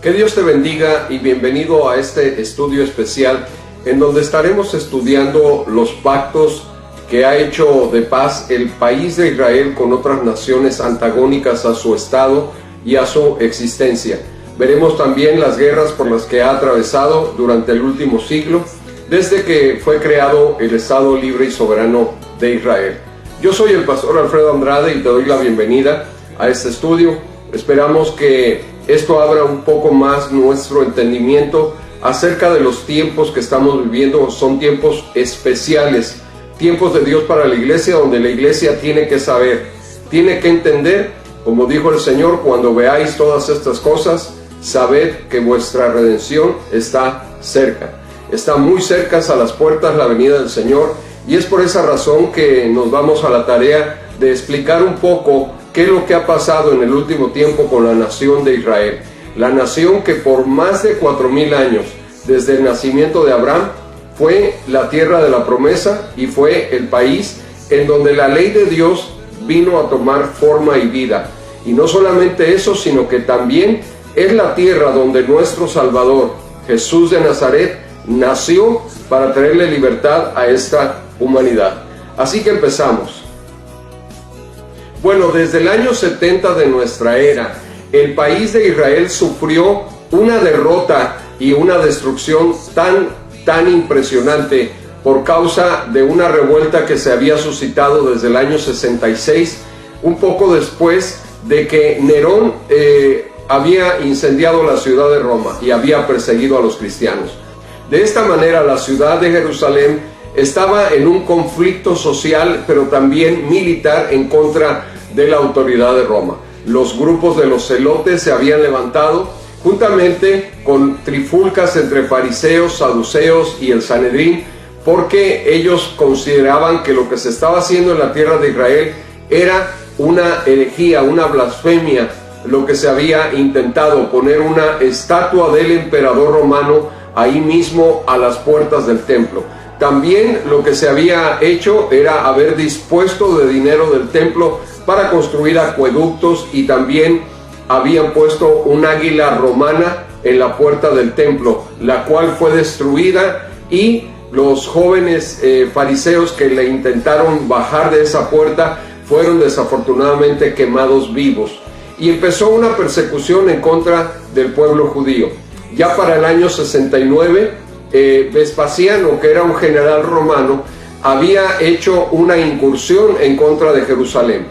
Que Dios te bendiga y bienvenido a este estudio especial en donde estaremos estudiando los pactos que ha hecho de paz el país de Israel con otras naciones antagónicas a su estado y a su existencia. Veremos también las guerras por las que ha atravesado durante el último siglo, desde que fue creado el Estado Libre y Soberano de Israel. Yo soy el pastor Alfredo Andrade y te doy la bienvenida a este estudio. Esperamos que esto abra un poco más nuestro entendimiento acerca de los tiempos que estamos viviendo. Son tiempos especiales, tiempos de Dios para la iglesia, donde la iglesia tiene que saber, tiene que entender, como dijo el Señor: cuando veáis todas estas cosas, sabed que vuestra redención está cerca. Está muy cerca, a las puertas, la venida del Señor, y es por esa razón que nos vamos a la tarea de explicar un poco qué es lo que ha pasado en el último tiempo con la nación de Israel. La nación que por más de 4000 años, desde el nacimiento de Abraham, fue la tierra de la promesa y fue el país en donde la ley de Dios vino a tomar forma y vida. Y no solamente eso, sino que también es la tierra donde nuestro Salvador, Jesús de Nazaret, nació para traerle libertad a esta humanidad. Así que empezamos. Bueno, desde el año 70 de nuestra era, el país de Israel sufrió una derrota y una destrucción tan impresionante por causa de una revuelta que se había suscitado desde el año 66, un poco después de que Nerón había incendiado la ciudad de Roma y había perseguido a los cristianos. De esta manera, la ciudad de Jerusalén estaba en un conflicto social, pero también militar, en contra de la autoridad de Roma. Los grupos de los celotes se habían levantado, juntamente con trifulcas entre fariseos, saduceos y el Sanedrín, porque ellos consideraban que lo que se estaba haciendo en la tierra de Israel era una herejía, una blasfemia, lo que se había intentado, poner una estatua del emperador romano ahí mismo a las puertas del templo. También lo que se había hecho era haber dispuesto de dinero del templo para construir acueductos, y también habían puesto un águila romana en la puerta del templo, la cual fue destruida, y los jóvenes fariseos que le intentaron bajar de esa puerta fueron desafortunadamente quemados vivos. Y empezó una persecución en contra del pueblo judío. Ya para el año 69, Vespasiano, que era un general romano, había hecho una incursión en contra de Jerusalén.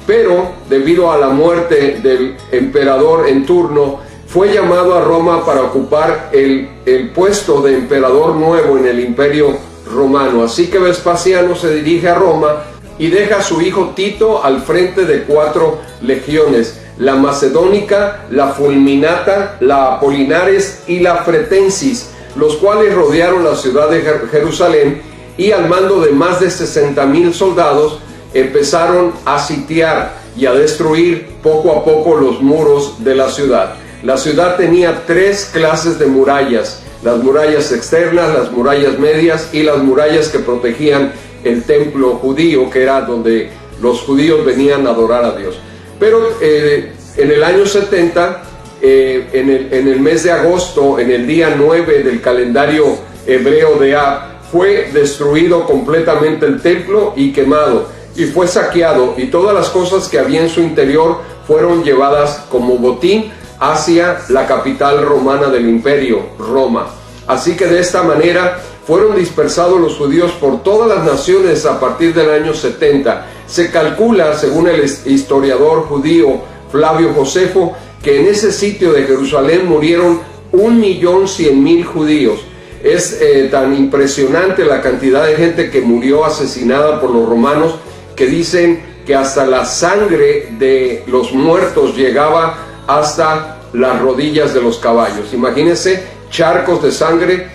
Pero debido a la muerte del emperador en turno, fue llamado a Roma para ocupar el puesto de emperador nuevo en el imperio romano. Así que Vespasiano se dirige a Roma y deja a su hijo Tito al frente de 4 legiones: la macedónica, la fulminata, la apolinares y la fretensis, los cuales rodearon la ciudad de Jerusalén, y al mando de más de 60,000 soldados empezaron a sitiar y a destruir poco a poco los muros de la ciudad. La ciudad tenía 3 clases de murallas: las murallas externas, las murallas medias y las murallas que protegían el templo judío, que era donde los judíos venían a adorar a Dios. Pero en el año 70, en el mes de agosto, en el día 9 del calendario hebreo de Ab, fue destruido completamente el templo y quemado, y fue saqueado, y todas las cosas que había en su interior fueron llevadas como botín hacia la capital romana del imperio, Roma. Así que de esta manera fueron dispersados los judíos por todas las naciones a partir del año 70. Se calcula, según el historiador judío Flavio Josefo, que en ese sitio de Jerusalén murieron 1.100.000 judíos. Es tan impresionante la cantidad de gente que murió asesinada por los romanos, que dicen que hasta la sangre de los muertos llegaba hasta las rodillas de los caballos. Imagínense, charcos de sangre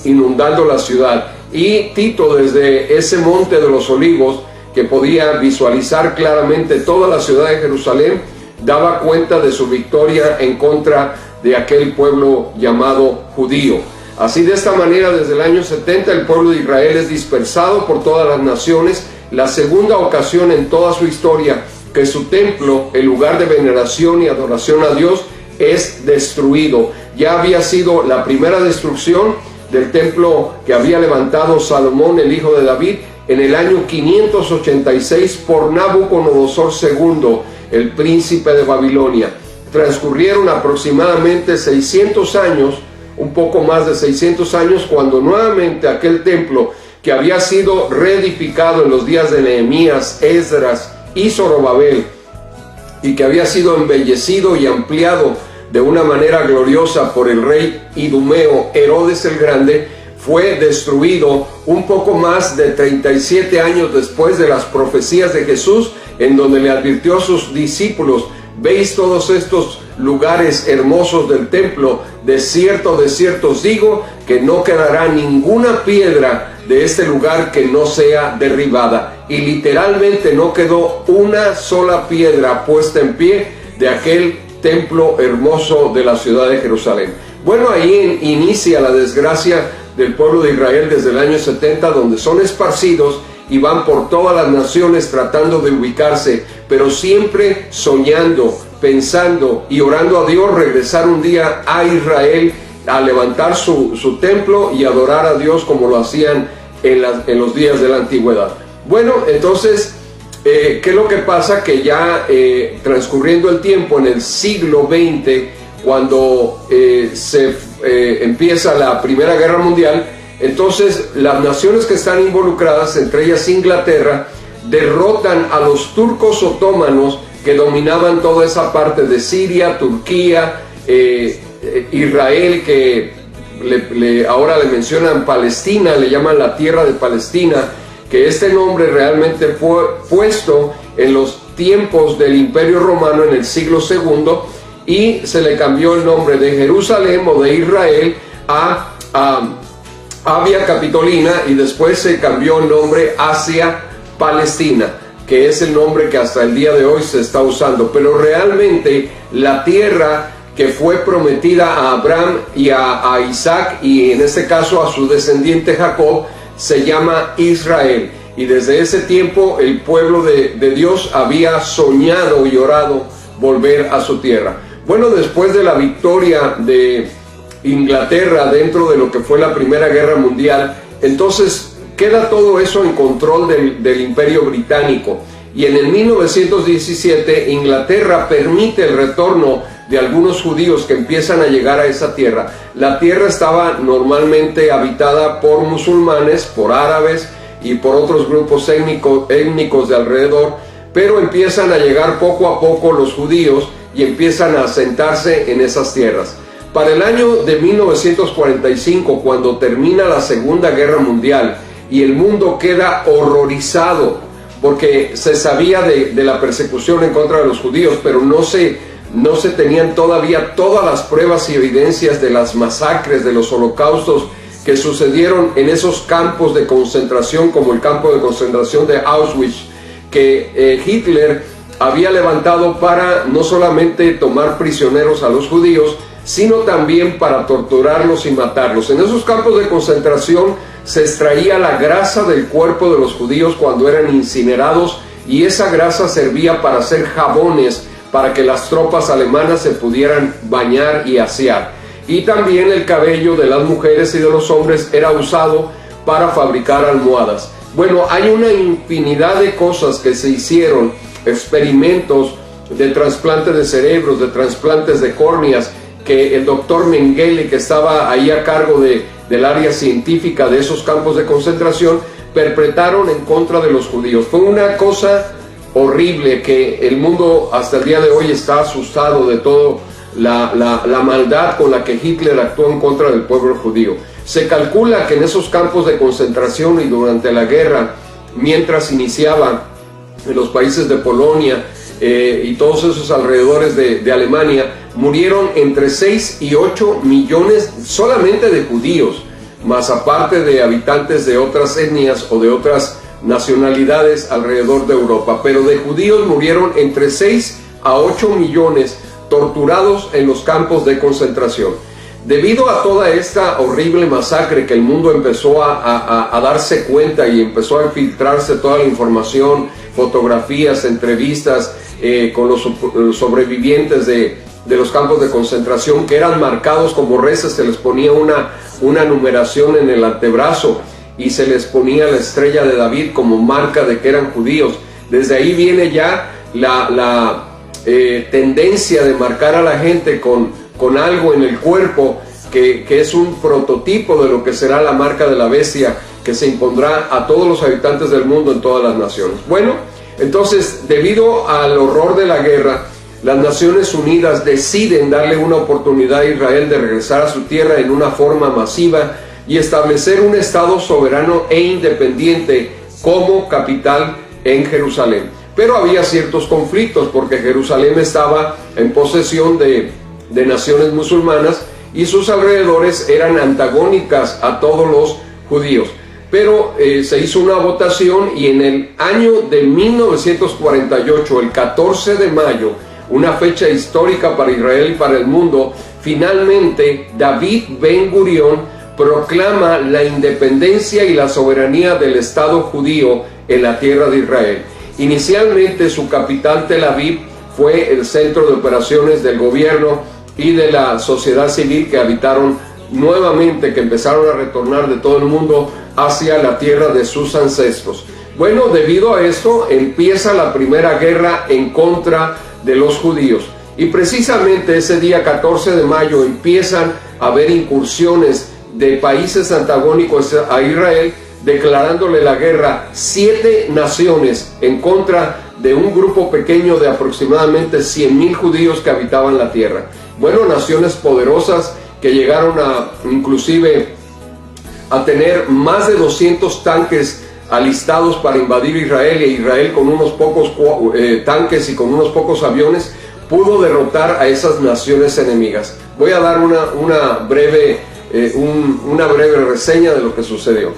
inundando la ciudad. Y Tito, desde ese monte de los olivos, que podía visualizar claramente toda la ciudad de Jerusalén, daba cuenta de su victoria en contra de aquel pueblo llamado judío. Así, de esta manera, desde el año 70 el pueblo de Israel es dispersado por todas las naciones, la segunda ocasión en toda su historia que su templo, el lugar de veneración y adoración a Dios, es destruido. Ya había sido la primera destrucción del templo que había levantado Salomón, el hijo de David, en el año 586 por Nabucodonosor II, el príncipe de Babilonia. Transcurrieron aproximadamente 600 años, un poco más de 600 años, cuando nuevamente aquel templo que había sido reedificado en los días de Nehemías, Esdras y Zorobabel, y que había sido embellecido y ampliado de una manera gloriosa por el rey idumeo Herodes el Grande, fue destruido un poco más de 37 años después de las profecías de Jesús, en donde le advirtió a sus discípulos: veis todos estos lugares hermosos del templo, de cierto os digo que no quedará ninguna piedra de este lugar que no sea derribada. Y literalmente no quedó una sola piedra puesta en pie de aquel templo hermoso de la ciudad de Jerusalén. Bueno, ahí inicia la desgracia del pueblo de Israel desde el año 70, donde son esparcidos y van por todas las naciones tratando de ubicarse, pero siempre soñando, pensando y orando a Dios regresar un día a Israel, a levantar su templo y adorar a Dios como lo hacían en los días de la antigüedad. Bueno, entonces, ¿qué es lo que pasa? Que ya transcurriendo el tiempo, en el siglo XX, cuando empieza la Primera Guerra Mundial, entonces las naciones que están involucradas, entre ellas Inglaterra, derrotan a los turcos otomanos que dominaban toda esa parte de Siria, Turquía, Israel, que ahora le mencionan Palestina, le llaman la tierra de Palestina, que este nombre realmente fue puesto en los tiempos del Imperio Romano en el siglo II, y se le cambió el nombre de Jerusalén o de Israel a Avia Capitolina, y después se cambió el nombre Asia Palestina, que es el nombre que hasta el día de hoy se está usando. Pero realmente la tierra que fue prometida a Abraham y a Isaac, y en este caso a su descendiente Jacob, se llama Israel. Y desde ese tiempo el pueblo de Dios había soñado y orado volver a su tierra. Bueno, después de la victoria de Inglaterra dentro de lo que fue la Primera Guerra Mundial, entonces queda todo eso en control del Imperio Británico, y en el 1917 Inglaterra permite el retorno de algunos judíos que empiezan a llegar a esa tierra. La tierra estaba normalmente habitada por musulmanes, por árabes y por otros grupos étnicos de alrededor, pero empiezan a llegar poco a poco los judíos y empiezan a asentarse en esas tierras. Para el año de 1945, cuando termina la Segunda Guerra Mundial y el mundo queda horrorizado, porque se sabía de la persecución en contra de los judíos, pero no se tenían todavía todas las pruebas y evidencias de las masacres, de los holocaustos que sucedieron en esos campos de concentración, como el campo de concentración de Auschwitz, que Hitler había levantado para no solamente tomar prisioneros a los judíos, sino también para torturarlos y matarlos. En esos campos de concentración se extraía la grasa del cuerpo de los judíos cuando eran incinerados, y esa grasa servía para hacer jabones para que las tropas alemanas se pudieran bañar y asear. Y también el cabello de las mujeres y de los hombres era usado para fabricar almohadas. Bueno, hay una infinidad de cosas que se hicieron, experimentos de trasplantes de cerebros, de trasplantes de córneas, que el doctor Mengele, que estaba ahí a cargo del área científica de esos campos de concentración, perpetraron en contra de los judíos. Fue una cosa horrible que el mundo hasta el día de hoy está asustado de todo la maldad con la que Hitler actuó en contra del pueblo judío. Se calcula que en esos campos de concentración y durante la guerra, mientras iniciaba en los países de Polonia y todos esos alrededores de Alemania, murieron entre 6 y 8 millones solamente de judíos, más aparte de habitantes de otras etnias o de otras nacionalidades alrededor de Europa. Pero de judíos murieron entre 6 a 8 millones torturados en los campos de concentración. Debido a toda esta horrible masacre que el mundo empezó a darse cuenta y empezó a filtrarse toda la información, fotografías, entrevistas con los sobrevivientes de de los campos de concentración, que eran marcados como reses, se les ponía una numeración en el antebrazo y se les ponía la estrella de David como marca de que eran judíos. Desde ahí viene ya la tendencia de marcar a la gente con algo en el cuerpo que es un prototipo de lo que será la marca de la bestia, que se impondrá a todos los habitantes del mundo en todas las naciones. Bueno, entonces, debido al horror de la guerra, las Naciones Unidas deciden darle una oportunidad a Israel de regresar a su tierra en una forma masiva y establecer un Estado soberano e independiente como capital en Jerusalén. Pero había ciertos conflictos porque Jerusalén estaba en posesión de naciones musulmanas y sus alrededores eran antagónicas a todos los judíos. Pero se hizo una votación y en el año de 1948, el 14 de mayo, una fecha histórica para Israel y para el mundo, finalmente David Ben Gurión proclama la independencia y la soberanía del Estado judío en la tierra de Israel. Inicialmente su capital, Tel Aviv, fue el centro de operaciones del gobierno y de la sociedad civil que habitaron nuevamente, que empezaron a retornar de todo el mundo hacia la tierra de sus ancestros. Bueno, debido a esto empieza la primera guerra en contra de los judíos y precisamente ese día 14 de mayo empiezan a haber incursiones de países antagónicos a Israel, declarándole la guerra 7 naciones en contra de un grupo pequeño de aproximadamente 100,000 judíos que habitaban la tierra. Bueno, naciones poderosas que llegaron inclusive a tener más de 200 tanques alistados para invadir Israel, y Israel con unos pocos tanques y con unos pocos aviones pudo derrotar a esas naciones enemigas. Voy a dar una breve reseña de lo que sucedió.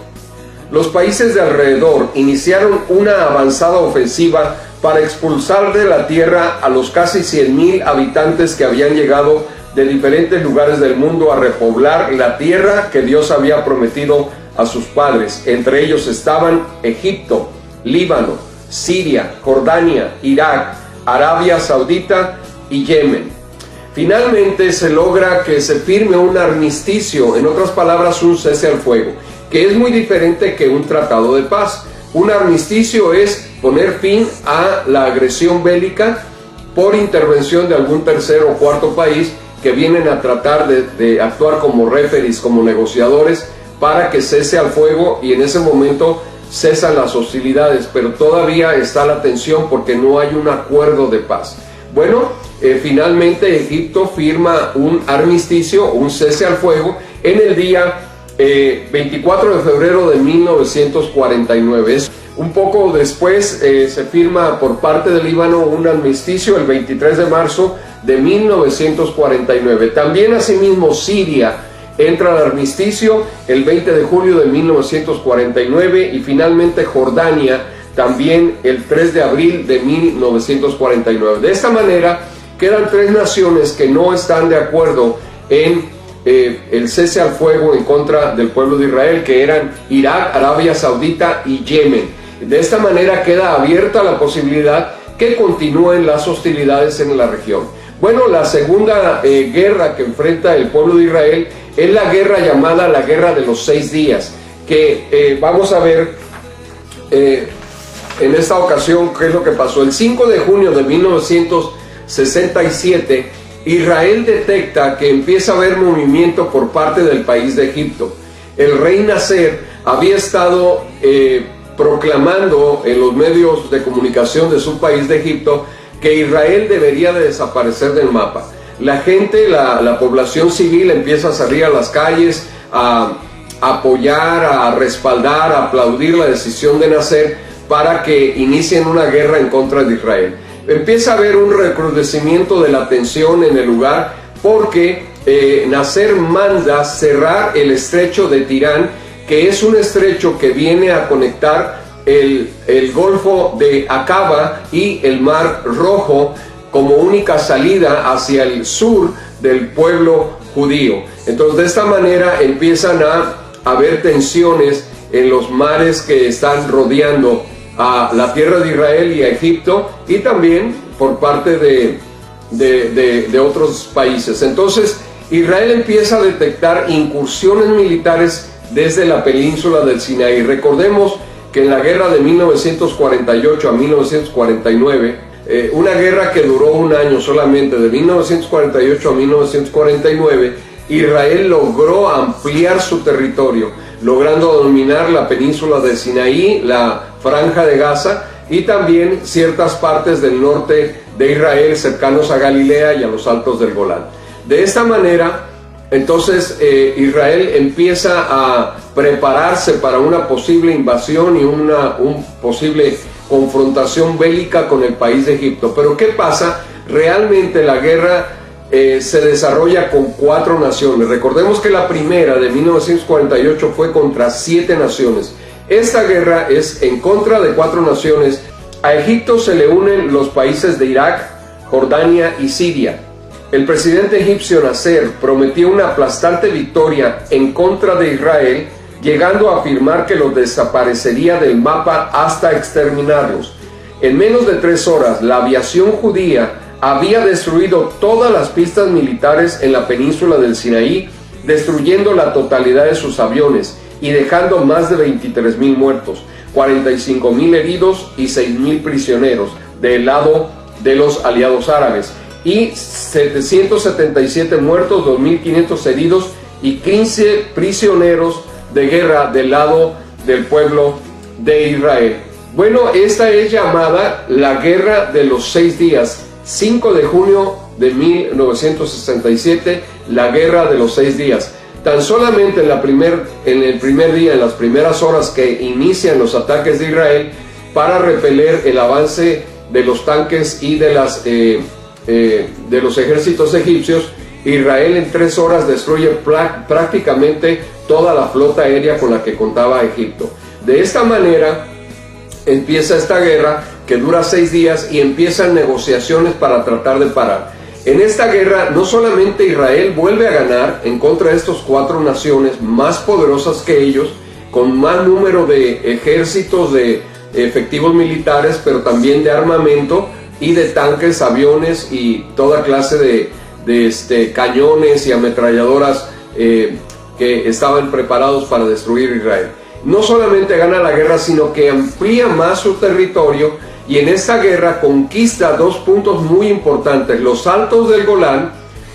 Los países de alrededor iniciaron una avanzada ofensiva para expulsar de la tierra a los casi 100,000 habitantes que habían llegado de diferentes lugares del mundo a repoblar la tierra que Dios había prometido a sus padres. Entre ellos estaban Egipto, Líbano, Siria, Jordania, Irak, Arabia Saudita y Yemen. Finalmente se logra que se firme un armisticio, en otras palabras un cese al fuego, que es muy diferente que un tratado de paz. Un armisticio es poner fin a la agresión bélica por intervención de algún tercer o cuarto país que vienen a tratar de actuar como referees, como negociadores, para que cese al fuego, y en ese momento cesan las hostilidades, pero todavía está la tensión porque no hay un acuerdo de paz. Bueno, finalmente Egipto firma un armisticio, un cese al fuego, en el día 24 de febrero de 1949. Un poco después se firma por parte del Líbano un armisticio el 23 de marzo de 1949. También asimismo Siria entra al armisticio el 20 de julio de 1949 y finalmente Jordania también el 3 de abril de 1949. De esta manera quedan 3 naciones que no están de acuerdo en el cese al fuego en contra del pueblo de Israel, que eran Irak, Arabia Saudita y Yemen. De esta manera queda abierta la posibilidad que continúen las hostilidades en la región. Bueno, la segunda guerra que enfrenta el pueblo de Israel es la guerra llamada la Guerra de los 6 días, que vamos a ver en esta ocasión qué es lo que pasó. El 5 de junio de 1967, Israel detecta que empieza a haber movimiento por parte del país de Egipto. El rey Nasser había estado proclamando en los medios de comunicación de su país de Egipto que Israel debería de desaparecer del mapa. La gente, la población civil empieza a salir a las calles a apoyar, a respaldar, a aplaudir la decisión de Nasser para que inicien una guerra en contra de Israel. Empieza a haber un recrudecimiento de la tensión en el lugar porque Nasser manda cerrar el estrecho de Tirán, que es un estrecho que viene a conectar el Golfo de Aqaba y el Mar Rojo como única salida hacia el sur del pueblo judío. Entonces, de esta manera empiezan a haber tensiones en los mares que están rodeando a la tierra de Israel y a Egipto, y también por parte de de otros países. Entonces Israel empieza a detectar incursiones militares desde la península del Sinaí. Recordemos que en la guerra de 1948 a 1949, una guerra que duró un año solamente, de 1948 a 1949, Israel logró ampliar su territorio, logrando dominar la península de Sinaí, la franja de Gaza y también ciertas partes del norte de Israel cercanos a Galilea y a los altos del Golán. De esta manera, entonces Israel empieza a prepararse para una posible invasión y una posible confrontación bélica con el país de Egipto. Pero ¿qué pasa? Realmente la guerra se desarrolla con 4 naciones. Recordemos que la primera de 1948 fue contra 7 naciones. Esta guerra es en contra de 4 naciones. A Egipto se le unen los países de Irak, Jordania y Siria. El presidente egipcio Nasser prometió una aplastante victoria en contra de Israel, llegando a afirmar que los desaparecería del mapa hasta exterminarlos. En menos de 3 horas, la aviación judía había destruido todas las pistas militares en la península del Sinaí, destruyendo la totalidad de sus aviones y dejando más de 23,000 muertos, 45,000 heridos y 6,000 prisioneros del lado de los aliados árabes, y 777 muertos, 2,500 heridos y 15 prisioneros de guerra del lado del pueblo de Israel. Bueno, esta es llamada la Guerra de los 6 días, 5 de junio de 1967, la Guerra de los 6 días. Tan solamente en el primer día, en las primeras horas que inician los ataques de Israel para repeler el avance de los tanques y de los ejércitos egipcios, Israel en 3 horas destruye prácticamente toda la flota aérea con la que contaba Egipto. De esta manera empieza esta guerra que dura 6 días y empiezan negociaciones para tratar de parar. En esta guerra no solamente Israel vuelve a ganar en contra de estas 4 naciones más poderosas que ellos, con más número de ejércitos, de efectivos militares, pero también de armamento y de tanques, aviones y toda clase de cañones y ametralladoras que estaban preparados para destruir Israel. No solamente gana la guerra, sino que amplía más su territorio, y en esta guerra conquista 2 puntos muy importantes: los altos del Golán,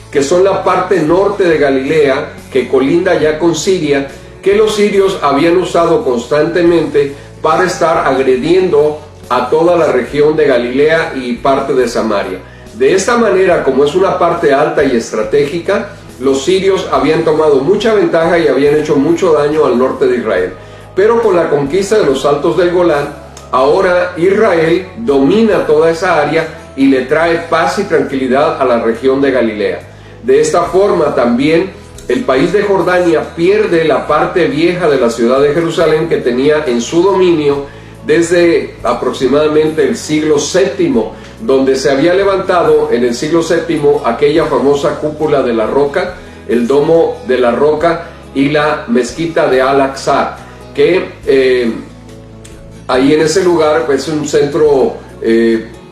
que son la parte norte de Galilea, que colinda ya con Siria, que los sirios habían usado constantemente para estar agrediendo a toda la región de Galilea y parte de Samaria. De esta manera, como es una parte alta y estratégica, los sirios habían tomado mucha ventaja y habían hecho mucho daño al norte de Israel. Pero con la conquista de los altos del Golán, ahora Israel domina toda esa área y le trae paz y tranquilidad a la región de Galilea. De esta forma también el país de Jordania pierde la parte vieja de la ciudad de Jerusalén que tenía en su dominio desde aproximadamente el siglo VII, donde se había levantado en el siglo VII aquella famosa cúpula de la roca, el domo de la roca y la mezquita de Al-Aqsa, que ahí en ese lugar es un centro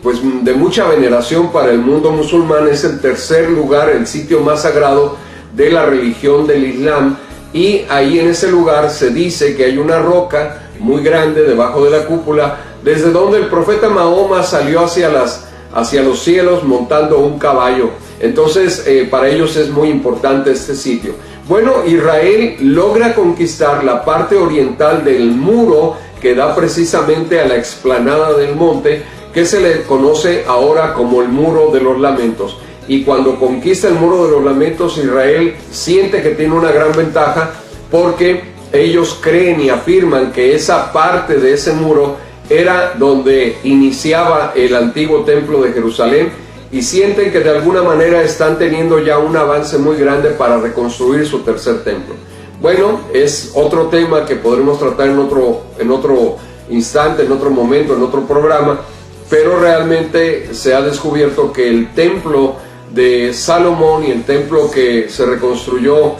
pues de mucha veneración para el mundo musulmán. Es el tercer lugar, el sitio más sagrado de la religión del Islam, y ahí en ese lugar se dice que hay una roca muy grande debajo de la cúpula, desde donde el profeta Mahoma salió hacia los cielos montando un caballo. Entonces para ellos es muy importante este sitio. Bueno, Israel logra conquistar la parte oriental del muro que da precisamente a la explanada del monte, que se le conoce ahora como el Muro de los Lamentos. Y cuando conquista el Muro de los Lamentos, Israel siente que tiene una gran ventaja, porque ellos creen y afirman que esa parte de ese muro era donde iniciaba el antiguo templo de Jerusalén, y sienten que de alguna manera están teniendo ya un avance muy grande para reconstruir su tercer templo. Bueno, es otro tema que podremos tratar en otro instante, en otro momento, en otro programa, pero realmente se ha descubierto que el templo de Salomón y el templo que se reconstruyó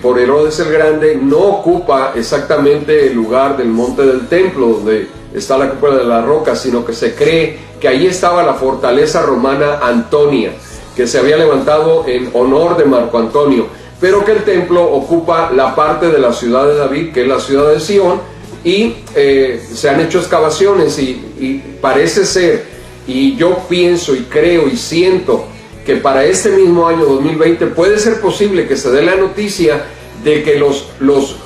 por Herodes el Grande no ocupa exactamente el lugar del monte del templo donde está la cúpula de la roca, sino que se cree que ahí estaba la fortaleza romana Antonia. que se había levantado en honor de Marco Antonio, pero que el templo ocupa la parte de la ciudad de David, que es la ciudad de Sion, y se han hecho excavaciones y parece ser, y yo pienso y creo y siento que para este mismo año 2020 puede ser posible que se dé la noticia de que los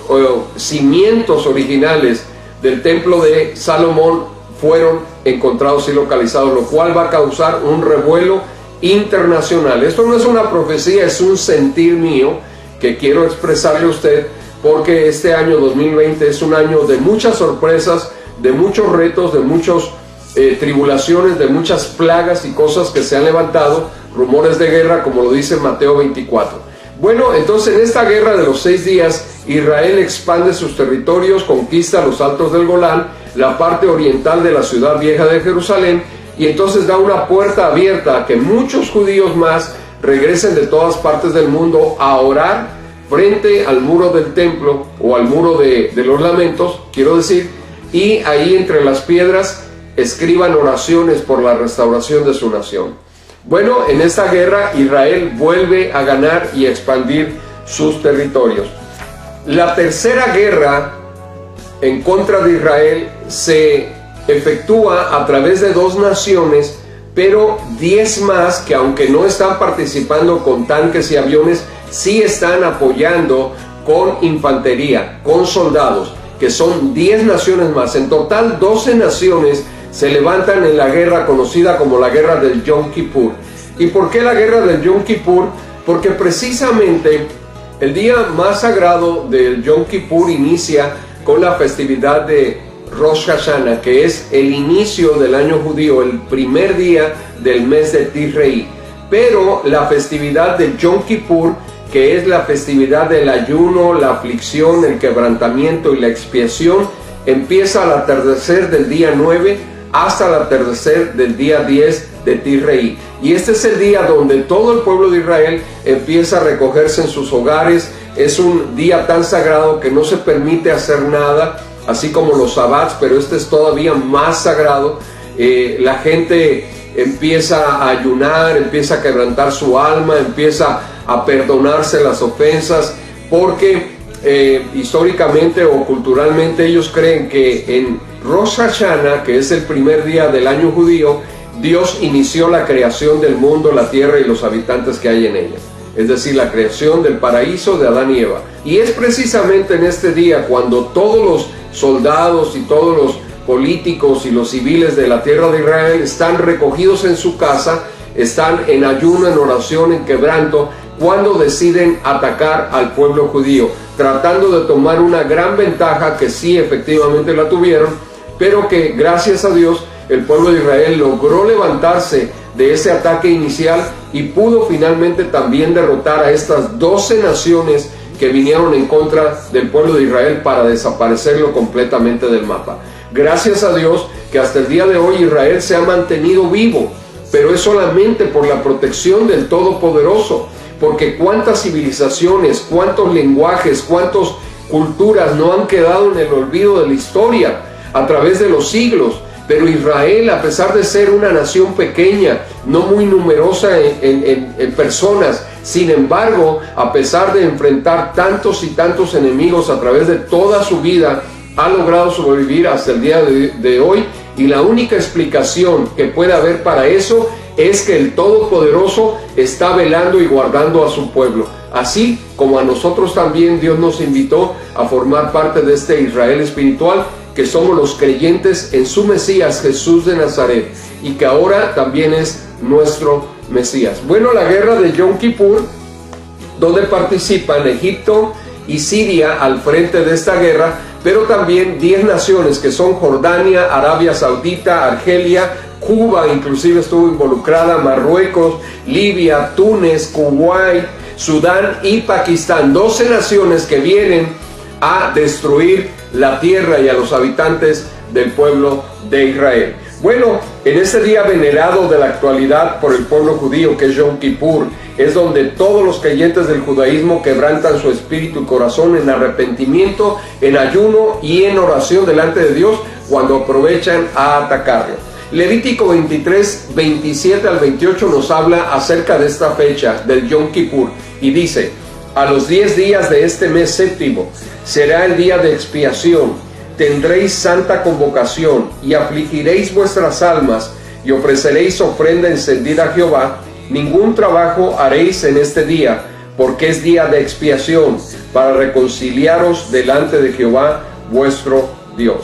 cimientos originales del templo de Salomón fueron encontrados y localizados, lo cual va a causar un revuelo internacional. Esto no es una profecía, es un sentir mío que quiero expresarle a usted, porque este año 2020 es un año de muchas sorpresas, de muchos retos, de muchas tribulaciones, de muchas plagas y cosas que se han levantado, rumores de guerra, como lo dice Mateo 24. Bueno, entonces en esta guerra de los 6 días, Israel expande sus territorios, conquista los altos del Golán, la parte oriental de la ciudad vieja de Jerusalén, y entonces da una puerta abierta a que muchos judíos más regresen de todas partes del mundo a orar frente al muro del templo, o al muro de los lamentos, quiero decir, y ahí entre las piedras escriban oraciones por la restauración de su nación. Bueno, en esta guerra Israel vuelve a ganar y a expandir sus territorios. La tercera guerra en contra de Israel se efectúa a través de 2 naciones, pero 10 más que, aunque no están participando con tanques y aviones, sí están apoyando con infantería, con soldados, que son 10 naciones más. En total 12 naciones se levantan en la guerra conocida como la guerra del Yom Kippur. ¿Y por qué la guerra del Yom Kippur? Porque precisamente el día más sagrado del Yom Kippur inicia con la festividad de Rosh Hashanah, que es el inicio del año judío, el primer día del mes de Tishrei. Pero la festividad del Yom Kippur, que es la festividad del ayuno, la aflicción, el quebrantamiento y la expiación, empieza al atardecer del día 9 hasta el atardecer del día 10 de Tishrei. Y este es el día donde todo el pueblo de Israel empieza a recogerse en sus hogares. Es un día tan sagrado que no se permite hacer nada, así como los sabbats, pero este es todavía más sagrado. La gente empieza a ayunar, empieza a quebrantar su alma, empieza a perdonarse las ofensas, porque históricamente o culturalmente ellos creen que en Rosh Hashanah, que es el primer día del año judío, Dios inició la creación del mundo, la tierra y los habitantes que hay en ella. Es decir, la creación del paraíso de Adán y Eva. Y es precisamente en este día cuando todos los soldados y todos los políticos y los civiles de la tierra de Israel están recogidos en su casa, están en ayuno, en oración, en quebranto, cuando deciden atacar al pueblo judío, tratando de tomar una gran ventaja, que sí efectivamente la tuvieron, pero que gracias a Dios el pueblo de Israel logró levantarse de ese ataque inicial y pudo finalmente también derrotar a estas 12 naciones que vinieron en contra del pueblo de Israel para desaparecerlo completamente del mapa. Gracias a Dios que hasta el día de hoy Israel se ha mantenido vivo, pero es solamente por la protección del Todopoderoso, porque cuántas civilizaciones, cuántos lenguajes, cuántas culturas no han quedado en el olvido de la historia a través de los siglos. Pero Israel, a pesar de ser una nación pequeña, no muy numerosa en personas, sin embargo, a pesar de enfrentar tantos y tantos enemigos a través de toda su vida, ha logrado sobrevivir hasta el día de hoy, y la única explicación que puede haber para eso es que el Todopoderoso está velando y guardando a su pueblo, así como a nosotros también Dios nos invitó a formar parte de este Israel espiritual, que somos los creyentes en su Mesías, Jesús de Nazaret, y que ahora también es nuestro Mesías. Bueno, la guerra de Yom Kippur, donde participan Egipto y Siria al frente de esta guerra, pero también 10 naciones que son Jordania, Arabia Saudita, Argelia, Cuba inclusive estuvo involucrada, Marruecos, Libia, Túnez, Kuwait, Sudán y Pakistán. 12 naciones que vienen a destruir la tierra y a los habitantes del pueblo de Israel. Bueno, en este día venerado de la actualidad por el pueblo judío, que es Yom Kippur, es donde todos los creyentes del judaísmo quebrantan su espíritu y corazón en arrepentimiento, en ayuno y en oración delante de Dios cuando aprovechan a atacarlo. Levítico 23, 27 al 28 nos habla acerca de esta fecha del Yom Kippur y dice: a los 10 días de este mes séptimo será el día de expiación, tendréis santa convocación y afligiréis vuestras almas y ofreceréis ofrenda encendida a Jehová. Ningún trabajo haréis en este día, porque es día de expiación, para reconciliaros delante de Jehová vuestro Dios.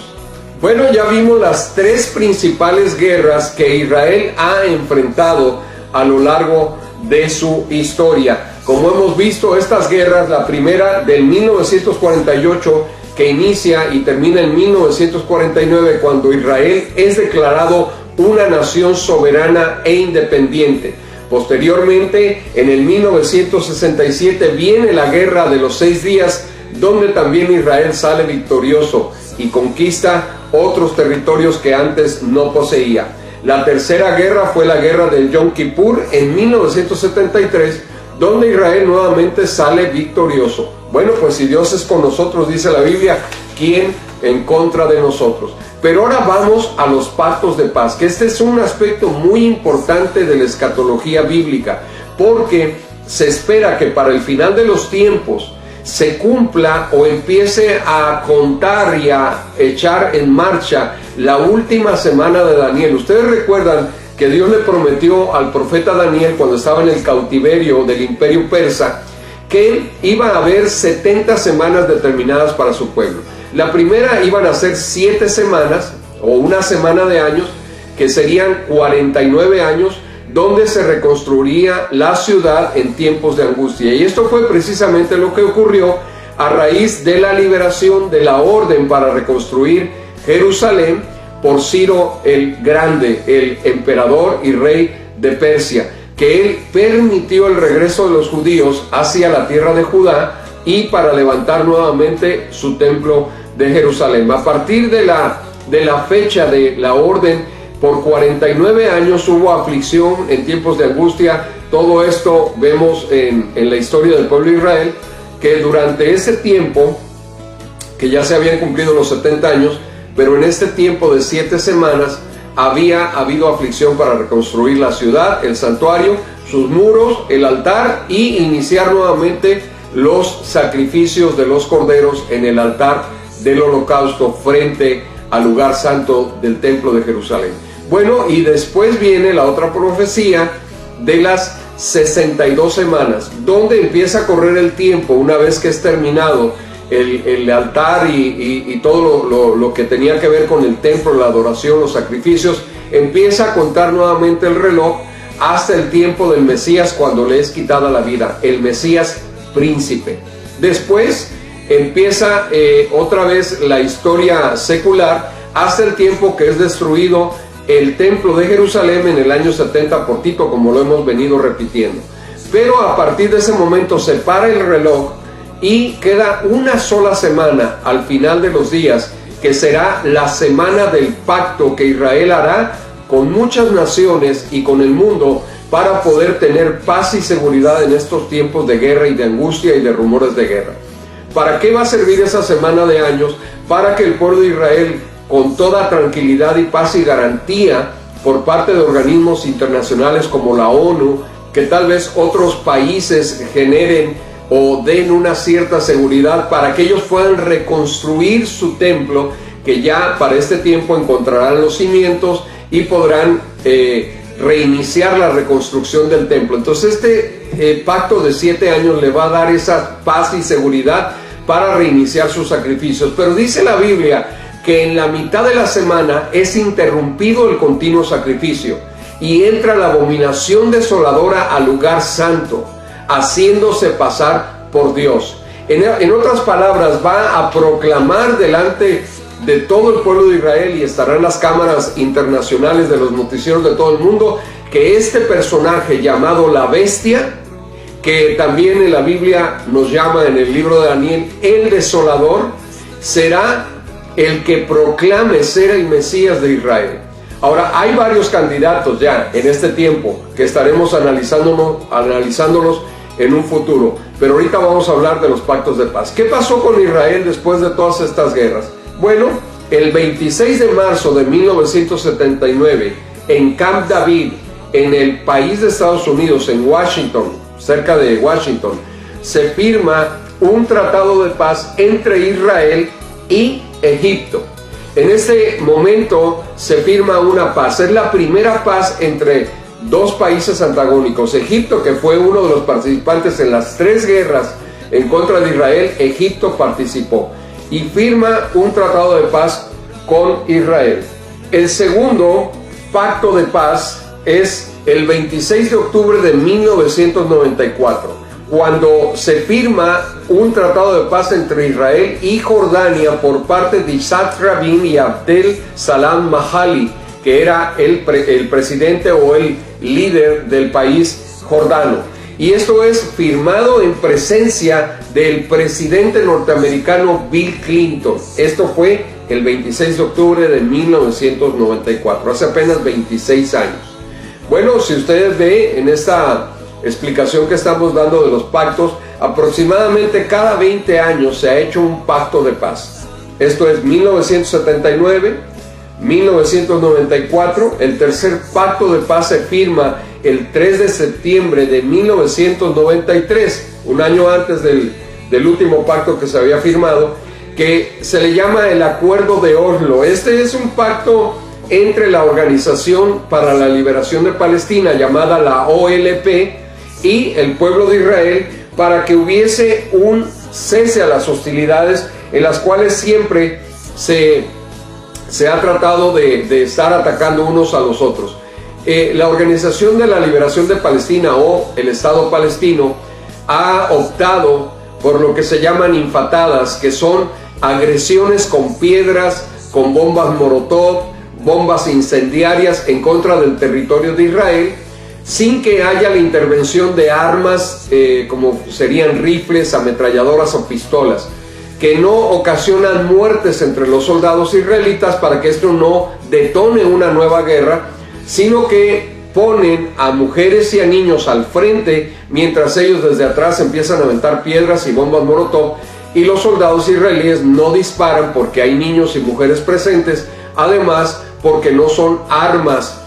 Bueno, ya vimos las tres principales guerras que Israel ha enfrentado a lo largo de su historia. Como hemos visto, estas guerras, la primera del 1948, que inicia y termina en 1949, cuando Israel es declarado una nación soberana e independiente. Posteriormente, en el 1967, viene la Guerra de los 6 días, donde también Israel sale victorioso y conquista otros territorios que antes no poseía. La tercera guerra fue la Guerra del Yom Kippur en 1973, donde Israel nuevamente sale victorioso. Bueno, pues si Dios es con nosotros, dice la Biblia, ¿quién en contra de nosotros? Pero ahora vamos a los pactos de paz, que este es un aspecto muy importante de la escatología bíblica, porque se espera que para el final de los tiempos se cumpla o empiece a contar y a echar en marcha la última semana de Daniel. Ustedes recuerdan que Dios le prometió al profeta Daniel, cuando estaba en el cautiverio del imperio persa, que iba a haber 70 semanas determinadas para su pueblo. La primera iban a ser 7 semanas o una semana de años, que serían 49 años, donde se reconstruiría la ciudad en tiempos de angustia. Y esto fue precisamente lo que ocurrió a raíz de la liberación de la orden para reconstruir Jerusalén por Ciro el Grande, el emperador y rey de Persia, que él permitió el regreso de los judíos hacia la tierra de Judá y para levantar nuevamente su templo de Jerusalén. A partir de la fecha de la orden, por 49 años hubo aflicción en tiempos de angustia. Todo esto vemos en la historia del pueblo de Israel, que durante ese tiempo, que ya se habían cumplido los 70 años, pero en este tiempo de 7 semanas había habido aflicción para reconstruir la ciudad, el santuario, sus muros, el altar, y iniciar nuevamente los sacrificios de los corderos en el altar del holocausto frente al lugar santo del templo de Jerusalén. Bueno, y después viene la otra profecía de las 62 semanas, donde empieza a correr el tiempo una vez que es terminado el altar y todo lo que tenía que ver con el templo, la adoración, los sacrificios. Empieza a contar nuevamente el reloj hasta el tiempo del Mesías, cuando le es quitada la vida, el Mesías príncipe. Después empieza otra vez la historia secular hasta el tiempo que es destruido el templo de Jerusalén en el año 70 por Tito, como lo hemos venido repitiendo. Pero a partir de ese momento se para el reloj y queda una sola semana al final de los días, que será la semana del pacto que Israel hará con muchas naciones y con el mundo, para poder tener paz y seguridad en estos tiempos de guerra y de angustia y de rumores de guerra. ¿Para qué va a servir esa semana de años? Para que el pueblo de Israel, con toda tranquilidad y paz y garantía por parte de organismos internacionales como la ONU, que tal vez otros países generen o den una cierta seguridad para que ellos puedan reconstruir su templo, que ya para este tiempo encontrarán los cimientos y podrán reiniciar la reconstrucción del templo. Entonces este pacto de 7 años le va a dar esa paz y seguridad para reiniciar sus sacrificios. Pero dice la Biblia que en la mitad de la semana es interrumpido el continuo sacrificio y entra la abominación desoladora al lugar santo, haciéndose pasar por Dios. En otras palabras, va a proclamar delante de todo el pueblo de Israel, y estarán las cámaras internacionales de los noticieros de todo el mundo, que este personaje llamado la bestia, que también en la Biblia nos llama en el libro de Daniel el desolador, será el que proclame ser el Mesías de Israel. Ahora, hay varios candidatos ya en este tiempo que estaremos analizándolos en un futuro, pero ahorita vamos a hablar de los pactos de paz. ¿Qué pasó con Israel después de todas estas guerras? Bueno, El 26 de marzo de 1979, en Camp David, en el país de Estados Unidos, en Washington, cerca de Washington, se firma un tratado de paz entre Israel y Egipto. En este momento se firma una paz. Es la primera paz entre dos países antagónicos. Egipto, que fue uno de los participantes en las 3 guerras en contra de Israel, Egipto participó y firma un tratado de paz con Israel. El segundo pacto de paz es el 26 de octubre de 1994, cuando se firma un tratado de paz entre Israel y Jordania por parte de Isaac Rabin y Abdel Salam Mahali, que era el presidente o el líder del país jordano. Y esto es firmado en presencia del presidente norteamericano Bill Clinton. Esto fue el 26 de octubre de 1994, hace apenas 26 años. Bueno, si ustedes ven en esta explicación que estamos dando de los pactos, aproximadamente cada 20 años se ha hecho un pacto de paz. Esto es 1979, 1994, el tercer pacto de paz se firma el 3 de septiembre de 1993, un año antes del último pacto que se había firmado, que se le llama el Acuerdo de Oslo. Este es un pacto entre la Organización para la Liberación de Palestina, llamada la OLP, y el pueblo de Israel, para que hubiese un cese a las hostilidades, en las cuales siempre se ha tratado de estar atacando unos a los otros. La Organización de la Liberación de Palestina, o el Estado palestino, ha optado por lo que se llaman infatadas, que son agresiones con piedras, con bombas molotov, bombas incendiarias en contra del territorio de Israel, sin que haya la intervención de armas como serían rifles, ametralladoras o pistolas, que no ocasionan muertes entre los soldados israelitas para que esto no detone una nueva guerra, sino que ponen a mujeres y a niños al frente mientras ellos desde atrás empiezan a aventar piedras y bombas molotov, y los soldados israelíes no disparan porque hay niños y mujeres presentes, además porque no son armas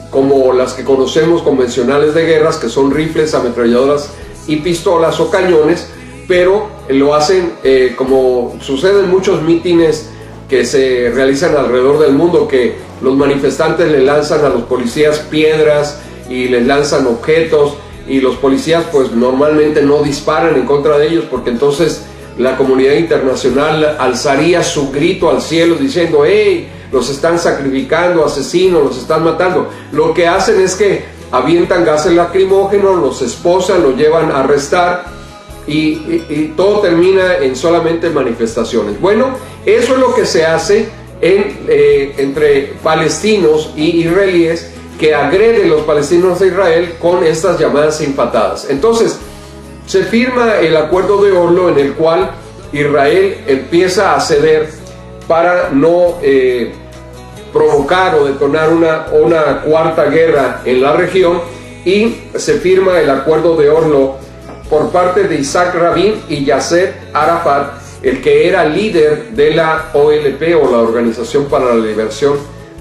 como las que conocemos convencionales de guerras, que son rifles, ametralladoras y pistolas o cañones, pero lo hacen como sucede en muchos mítines que se realizan alrededor del mundo, que los manifestantes le lanzan a los policías piedras y les lanzan objetos, y los policías pues normalmente no disparan en contra de ellos, porque entonces la comunidad internacional alzaría su grito al cielo diciendo: ¡hey! Los están sacrificando, asesinos, los están matando. Lo que hacen es que avientan gases lacrimógenos, los esposan, los llevan a arrestar, y todo termina en solamente manifestaciones. Bueno, eso es lo que se hace entre palestinos y israelíes, que agreden los palestinos de Israel con estas llamadas infatadas. Entonces se firma el Acuerdo de Oslo, en el cual Israel empieza a ceder para no provocar o detonar una cuarta guerra en la región, y se firma el Acuerdo de Oslo por parte de Isaac Rabin y Yasser Arafat, el que era líder de la OLP, o la Organización para la Liberación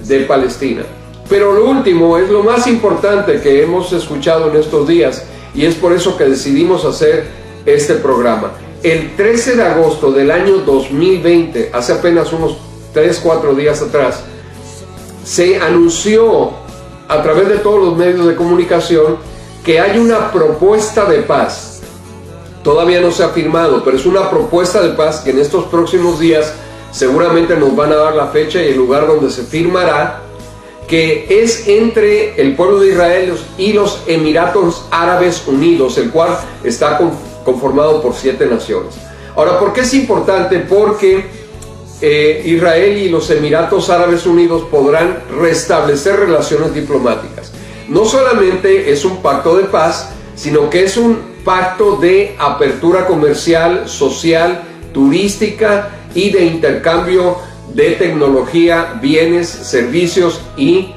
de Palestina. Pero lo último es lo más importante que hemos escuchado en estos días, y es por eso que decidimos hacer este programa. El 13 de agosto del año 2020, hace apenas unos 3-4 días atrás, se anunció a través de todos los medios de comunicación que hay una propuesta de paz. Todavía no se ha firmado, pero es una propuesta de paz que en estos próximos días seguramente nos van a dar la fecha y el lugar donde se firmará, que es entre el pueblo de Israel y los Emiratos Árabes Unidos, el cual está conformado por 7 naciones. Ahora, ¿por qué es importante? Porque Israel y los Emiratos Árabes Unidos podrán restablecer relaciones diplomáticas. No solamente es un pacto de paz, sino que es un pacto de apertura comercial, social, turística y de intercambio de tecnología, bienes, servicios y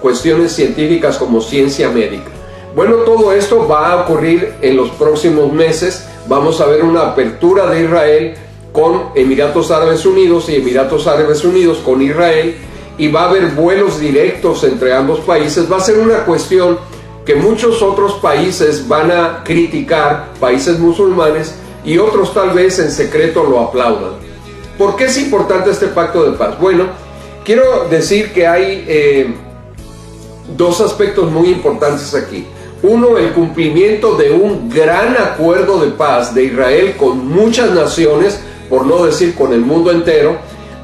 cuestiones científicas como ciencia médica. Bueno, todo esto va a ocurrir en los próximos meses. Vamos a ver una apertura de Israel con Emiratos Árabes Unidos y Emiratos Árabes Unidos con Israel, y va a haber vuelos directos entre ambos países. Va a ser una cuestión que muchos otros países van a criticar, países musulmanes, y otros tal vez en secreto lo aplaudan. ¿Por qué es importante este pacto de paz? Bueno, quiero decir que hay dos aspectos muy importantes aquí. Uno, el cumplimiento de un gran acuerdo de paz de Israel con muchas naciones, por no decir con el mundo entero,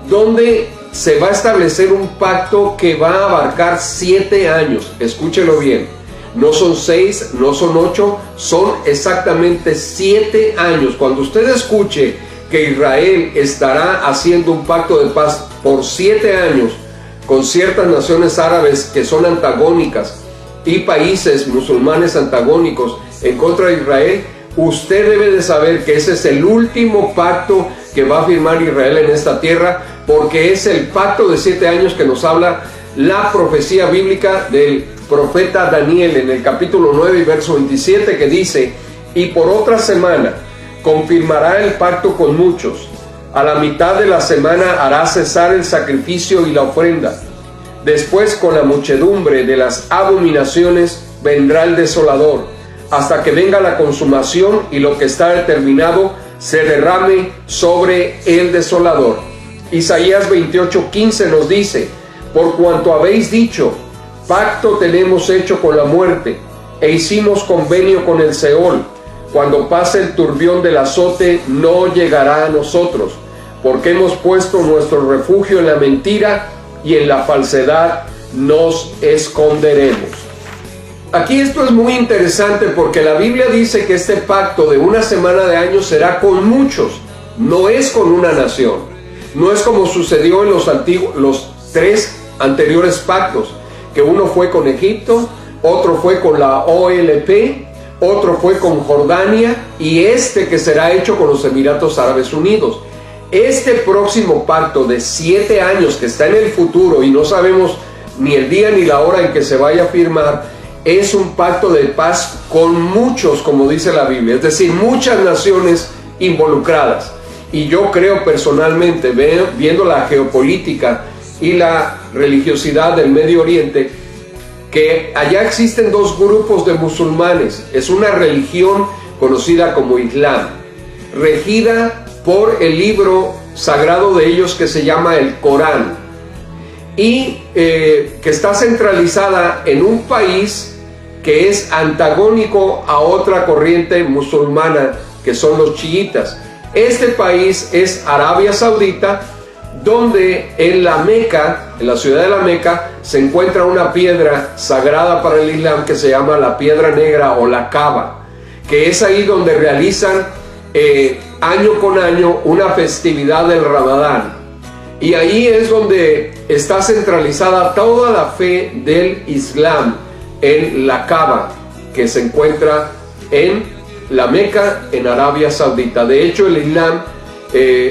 donde se va a establecer un pacto que va a abarcar 7 años. Escúchelo bien, no son 6, no son 8, son exactamente 7 años. Cuando usted escuche que Israel estará haciendo un pacto de paz por 7 años con ciertas naciones árabes que son antagónicas y países musulmanes antagónicos en contra de Israel, usted debe de saber que ese es el último pacto que va a firmar Israel en esta tierra, porque es el pacto de 7 años que nos habla la profecía bíblica del profeta Daniel en el capítulo 9 y verso 27, que dice: y por otra semana confirmará el pacto con muchos, a la mitad de la semana hará cesar el sacrificio y la ofrenda, después con la muchedumbre de las abominaciones vendrá el desolador, hasta que venga la consumación y lo que está determinado se derrame sobre el desolador. Isaías 28:15 nos dice: por cuanto habéis dicho, pacto tenemos hecho con la muerte, e hicimos convenio con el Seol, cuando pase el turbión del azote no llegará a nosotros, porque hemos puesto nuestro refugio en la mentira y en la falsedad nos esconderemos. Aquí esto es muy interesante porque la Biblia dice que este pacto de una semana de años será con muchos, no es con una nación. No es como sucedió en los 3 anteriores pactos, que uno fue con Egipto, otro fue con la OLP, otro fue con Jordania, y este que será hecho con los Emiratos Árabes Unidos. Este próximo pacto de 7 años que está en el futuro y no sabemos ni el día ni la hora en que se vaya a firmar, es un pacto de paz con muchos, como dice la Biblia, es decir, muchas naciones involucradas. Y yo creo personalmente, viendo la geopolítica y la religiosidad del Medio Oriente, que allá existen 2 grupos de musulmanes. Es una religión conocida como Islam, regida por el libro sagrado de ellos que se llama el Corán, y que está centralizada en un país que es antagónico a otra corriente musulmana, que son los chiitas. Este país es Arabia Saudita, donde en la Meca, en la ciudad de la Meca, se encuentra una piedra sagrada para el Islam que se llama la Piedra Negra o la Kaaba, que es ahí donde realizan año con año una festividad del Ramadán. Y ahí es donde está centralizada toda la fe del Islam, en la Kaaba, que se encuentra en la Meca, en Arabia Saudita. De hecho, el Islam,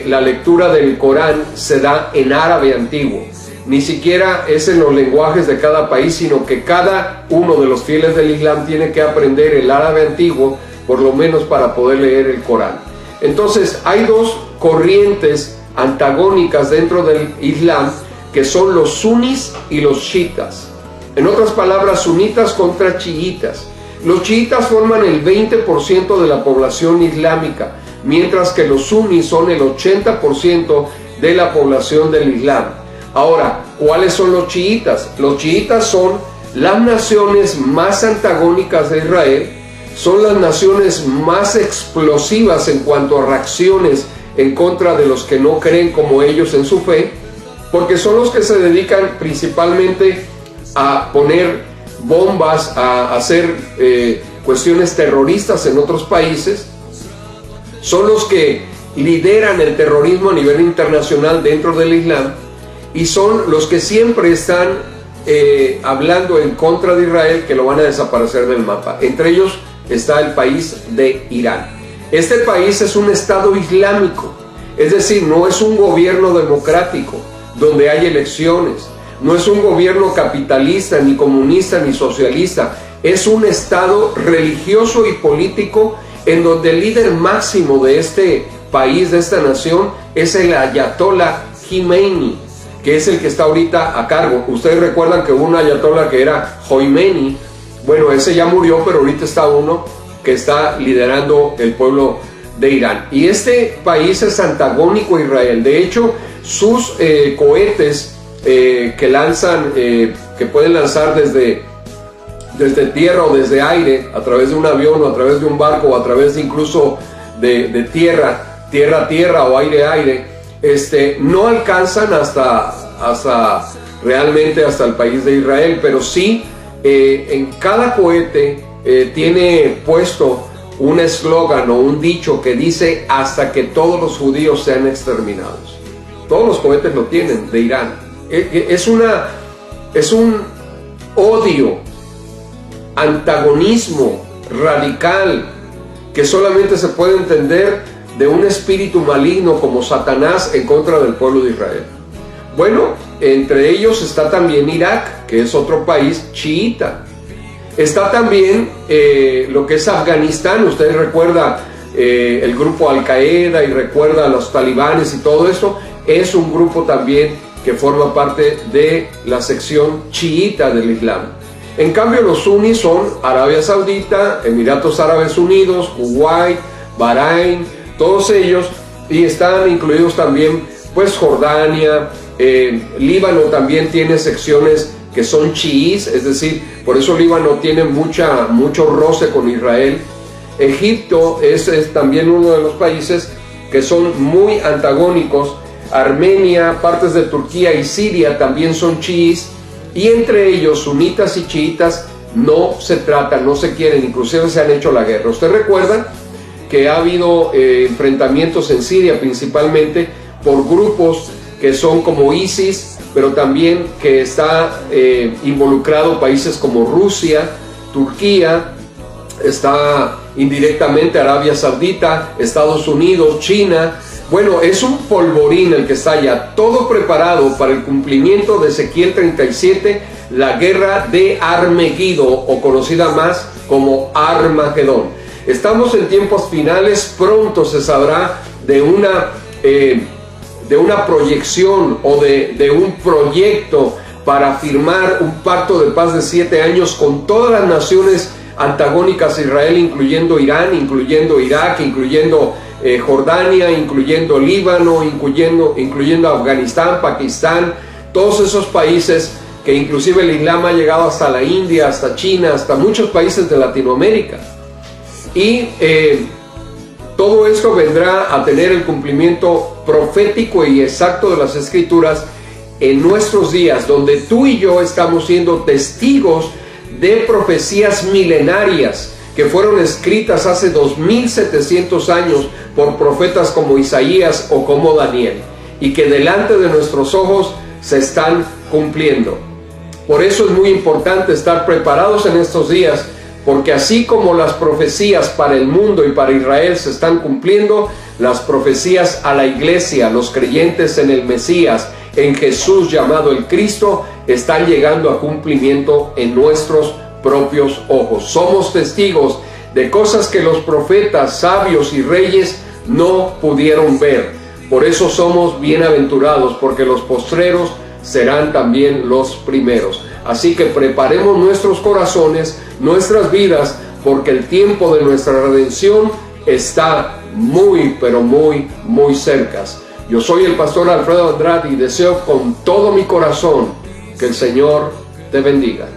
la lectura del Corán se da en árabe antiguo. Ni siquiera es en los lenguajes de cada país, sino que cada uno de los fieles del Islam tiene que aprender el árabe antiguo, por lo menos para poder leer el Corán. Entonces, hay 2 corrientes antagónicas dentro del Islam, que son los sunis y los chiitas. En otras palabras, sunitas contra chiitas. Los chiitas forman el 20% de la población islámica, mientras que los sunis son el 80% de la población del Islam. Ahora, ¿cuáles son los chiitas? Los chiitas son las naciones más antagónicas de Israel, son las naciones más explosivas en cuanto a reacciones en contra de los que no creen como ellos en su fe, porque son los que se dedican principalmente a poner bombas, a hacer cuestiones terroristas en otros países. Son los que lideran el terrorismo a nivel internacional dentro del Islam, y son los que siempre están hablando en contra de Israel, que lo van a desaparecer del mapa. Entre ellos está el país de Irán. Este país es un estado islámico, es decir, no es un gobierno democrático donde hay elecciones, no es un gobierno capitalista, ni comunista, ni socialista. Es un estado religioso y político en donde el líder máximo de este país, de esta nación, es el Ayatollah Khomeini, que es el que está ahorita a cargo. Ustedes recuerdan que hubo un ayatollah que era Khomeini. Bueno, ese ya murió, pero ahorita está uno que está liderando el pueblo de Irán. Y este país es antagónico a Israel. De hecho, sus cohetes que lanzan, que pueden lanzar desde tierra o desde aire, a través de un avión o a través de un barco o a través de incluso de tierra a tierra o aire a aire, no alcanzan realmente hasta el país de Israel, pero sí en cada cohete tiene puesto un eslogan o un dicho que dice: hasta que todos los judíos sean exterminados. Todos los cohetes lo tienen, de Irán. Es un odio, antagonismo radical que solamente se puede entender de un espíritu maligno como Satanás en contra del pueblo de Israel. Bueno, entre ellos está también Irak, que es otro país chiita. Está también lo que es Afganistán. Ustedes recuerdan el grupo Al Qaeda y recuerda a los talibanes y todo esto. Es un grupo también que forma parte de la sección chiita del Islam. En cambio, los suníes son Arabia Saudita, Emiratos Árabes Unidos, Kuwait, Bahrein, todos ellos, y están incluidos también pues Jordania. Líbano también tiene secciones que son chiíes, es decir, por eso Líbano tiene mucho roce con Israel. Egipto es también uno de los países que son muy antagónicos. Armenia, partes de Turquía y Siria también son chiíes, y entre ellos sunitas y chiitas no se tratan, no se quieren, inclusive se han hecho la guerra. Usted recuerda que ha habido enfrentamientos en Siria principalmente por grupos que son como ISIS, pero también que está involucrado países como Rusia, Turquía, está indirectamente Arabia Saudita, Estados Unidos, China. Bueno, es un polvorín el que está allá, todo preparado para el cumplimiento de Ezequiel 37, la guerra de Armegido, o conocida más como Armagedón. Estamos en tiempos finales, pronto se sabrá de una proyección o de un proyecto para firmar un pacto de paz de 7 años con todas las naciones antagónicas a Israel, incluyendo Irán, incluyendo Irak, incluyendo Jordania, incluyendo Líbano, incluyendo Afganistán, Pakistán, todos esos países que inclusive el Islam ha llegado hasta la India, hasta China, hasta muchos países de Latinoamérica. Y todo esto vendrá a tener el cumplimiento profético y exacto de las Escrituras en nuestros días, donde tú y yo estamos siendo testigos de profecías milenarias que fueron escritas hace 2700 años por profetas como Isaías o como Daniel, y que delante de nuestros ojos se están cumpliendo. Por eso es muy importante estar preparados en estos días, porque así como las profecías para el mundo y para Israel se están cumpliendo, las profecías a la iglesia, los creyentes en el Mesías, en Jesús llamado el Cristo, están llegando a cumplimiento en nuestros propios ojos. Somos testigos de cosas que los profetas, sabios y reyes no pudieron ver. Por eso somos bienaventurados, porque los postreros serán también los primeros. Así que preparemos nuestros corazones, nuestras vidas, porque el tiempo de nuestra redención está muy, pero muy, muy cerca. Yo soy el pastor Alfredo Andrade y deseo con todo mi corazón que el Señor te bendiga.